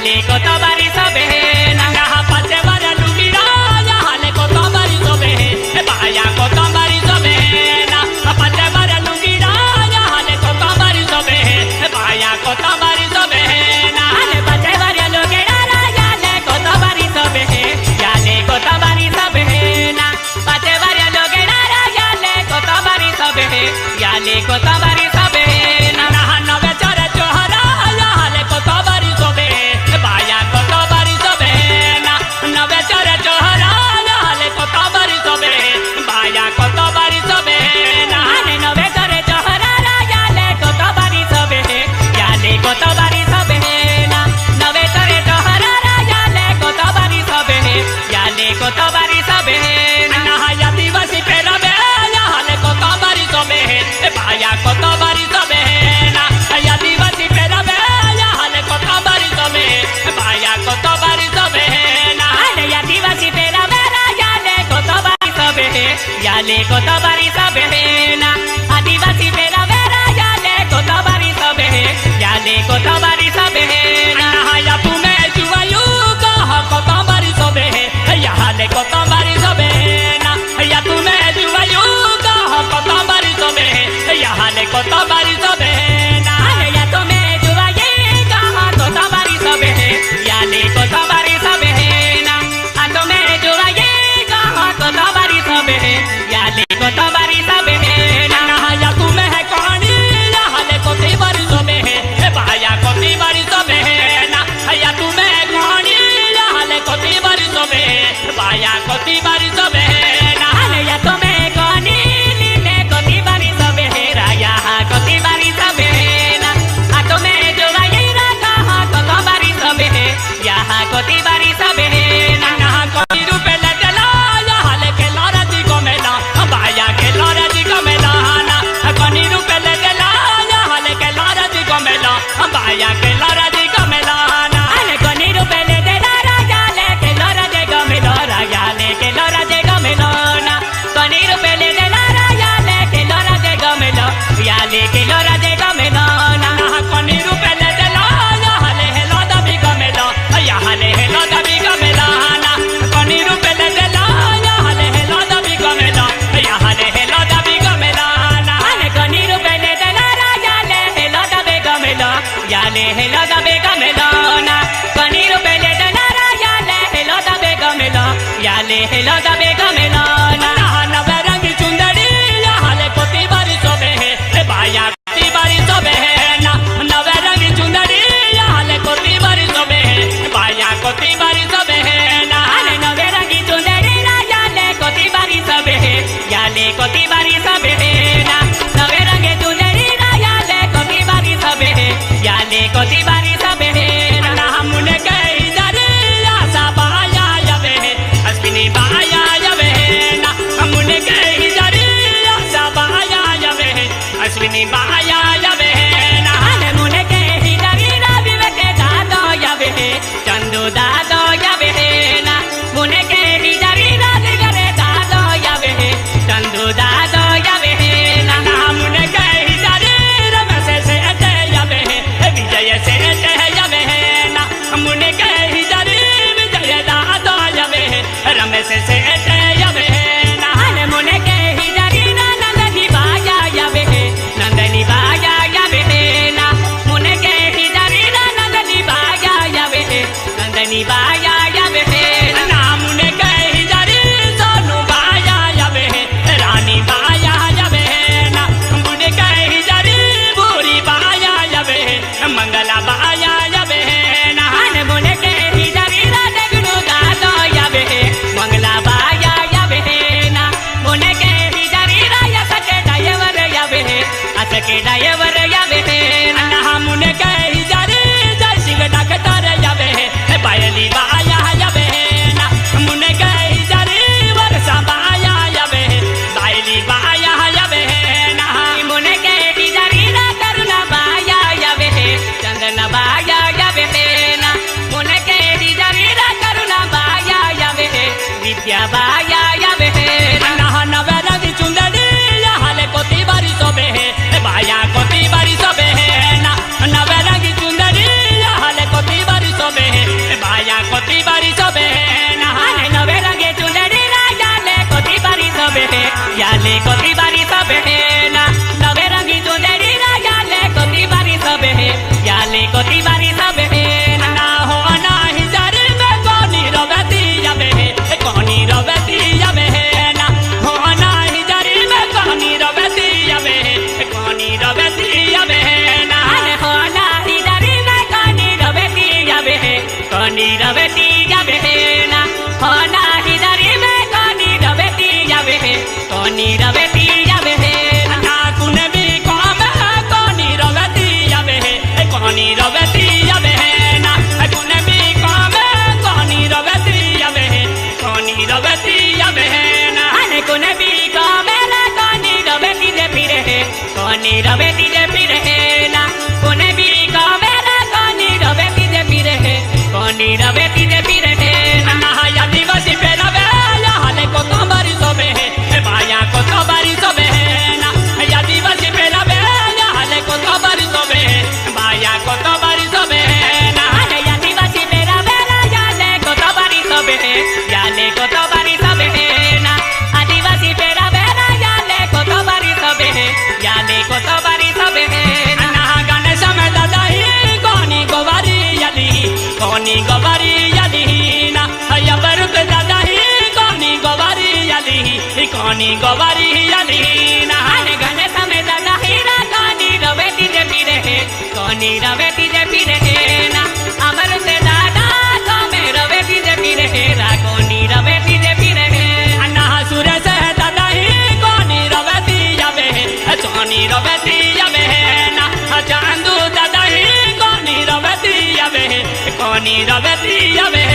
याले कोतबारी सबे नंगा पाचे वर लुगिड़ा याले कोतबारी सबे बाया कोतबारी सबे ना पाचे वर लुगिड़ा याले कोतबारी सबे बाया कोतबारी सबे ना पाचे वर लुगिड़ा याले कोतबारी सबे याले कोतबारी सबे ना पाचे वर लुगिड़ा याले कोतबारी सबे याले कोतबारी सबे ना नवे चरे चोहरा याले कोतबारी सबे बाया कोतबारी सबे ना नवे चरे चोहरा याले कोतबारी सबे बाया कोतबारी सबे ना नवे चरे चोहरा याले कोतबारी सबे याले कोतबारी सबे ना नवे चरे चोहरा याले कोतबारी सबे याले कोतबारी सबे ना या दिवसी पे रबे याले कोतबारी सबे बाया कोतबारी सबे ना या दिवसी पे रबे याले कोतबारी सबे बाया कोतबारी सबे ना या दिवसी पे रबे याले कोतबारी सबे याले कोतबारी सबे ना आदिवासी पे रबे याले कोतबारी सबे याले कोतबारी सबे ना या तुम्हें जुआयु कह कोतबारी सबे याले कोतबारी सबे ना या तुम्हें जुआयु कह कोतबारी सबे याले कोतबारी सबे ना या तुम्हें जुआये कह कोतबारी सबे याले कोतबारी सबे ना आ तुम्हें जुआये कह कोतबारी सबे याले कोतबारी सबे ना या तुम्हें कहानी याले कोतबारी सबे बाया कोतबारी सबे ना या तुम्हें कहानी याले कोतबारी सबे बाया कोतबारी सबे ना या तुम्हें कहानी लीले कोतबारी सबे राया कोतबारी सबे ना आ तुम्हें जुआये कह कोतबारी सबे यहाँ कोतबारी सबे ना कोती रूपे ले चला याले के लौरा जी को मेला बाया के लौरा जी को मेला ना कोनी रूपे ले चला याले के लौरा जी को मेला बाया के लौरा जी को मेला ना कोनी रूपे ले चला याले के लौरा जी को मेला याले के लौरा जी को मेला ना कोनी रूपे ले चला याले के लौरा जी को मेला याले के लौरा जी को मेला ना कोनी रूपे ले चला याले हे लौदा भी को मेला याले हे लौदा भी को मेला ना कोनी रूपे ले चला याले हे लौदा भी को मेला याले हे लौदा भी को मेला ना कोनी रूपे ले चला याले हे लौदा भी को मेला याले हे लौदा भी को मेला ना कोनी रूपे ले चला याले हे लौदा भी को मेला याले हे लौदा भी को मेला ना नवे रंग चुंदड़ी याले कोतबारी सबे बाया कोतबारी सबे ना नवे रंग चुंदड़ी याले कोतबारी सबे बाया कोतबारी सबे ना नवे रंग चुंदड़ी याले कोतबारी सबे याले कोतबारी सबे ना नवे रंग चुंदड़ी याले कोतबारी सबे याले कोतबारी सबे ना मुने गई जरे आशा बाया यवे अश्विनी बाया यवे ना मुने गई जरे आशा बाया यवे अश्विनी बाया यवे ना मुने गई जरे विवेक दादा यवे चंदू दादा यवे ना मुने गई जरे करे दादा यवे चंदू दादा यवे ना मुने गई जरे रमेश से यवे विजय से यवे ना मुने गई जरे विजय दादा यवे रमेश से यवे ना मुने गई जरे नंदनी बाया यवे नंदनी बाया यवे ना मुने गई जरे नंदनी बाया यवे नंदनी बाया यवे ना मुने गई जरे सोनू बाया यवे रानी बाया यवे ना मुने गई जरे भूरी बाया यवे मंगला बाया यवे ना मुने गई जरे डगनू दादा यवे मंगला बाया यवे ना मुने गई जरे राया सके डायवर यवे असके डायवर यवे ना मुने गई जरे जय सिंह डॉक्टर यवे पायली बा कोनी रवेती जावे ना होना हिदारी में कोनी रवेती जावे कोनी रवेती जावे ना कुने भी काम कोनी रवेती जावे कोनी रवेती जावे ना कुने भी काम कोनी रवेती जावे कोनी रवेती जावे ना कुने भी काम कोनी रवेती जे फिरे कोनी रवेती जे फिरे ना कुने भी काम कोनी रवेती जे फिरे कोनी रवेती जे फिरे ना या दिवसी पे रवे या हाले को तो बारी सोबे बाया को तो बारी सोबे ना या दिवसी पे रवे या हाले को तो बारी सोबे बाया को तो बारी सोबे ना या दिवसी पे रवे या ले को तो बारी सोबे या ले को तो बारी सोबे ना आदिवासी पे रवे या ले को तो बारी सोबे या ले को तो बारी सोबे ना गणेश में दादा ही कोनी गोवारी यादी कोनी गोवारी यादी ना या बरुक दादा ही कोनी गोवारी यादी कोनी गोवारी यादी ना गणेश में दादा ही ना कोनी रवेती जे फिरे कोनी रवेती जे फिरे ना अमर से दादा तो में रवेती जे फिरे रा कोनी रवेती जे फिरे ना सुर से दादा ही कोनी रवेती जावे कोनी रवेती जावे ना चांदू दादा ही कोनी रवेती जावे कोनी रवेती जावे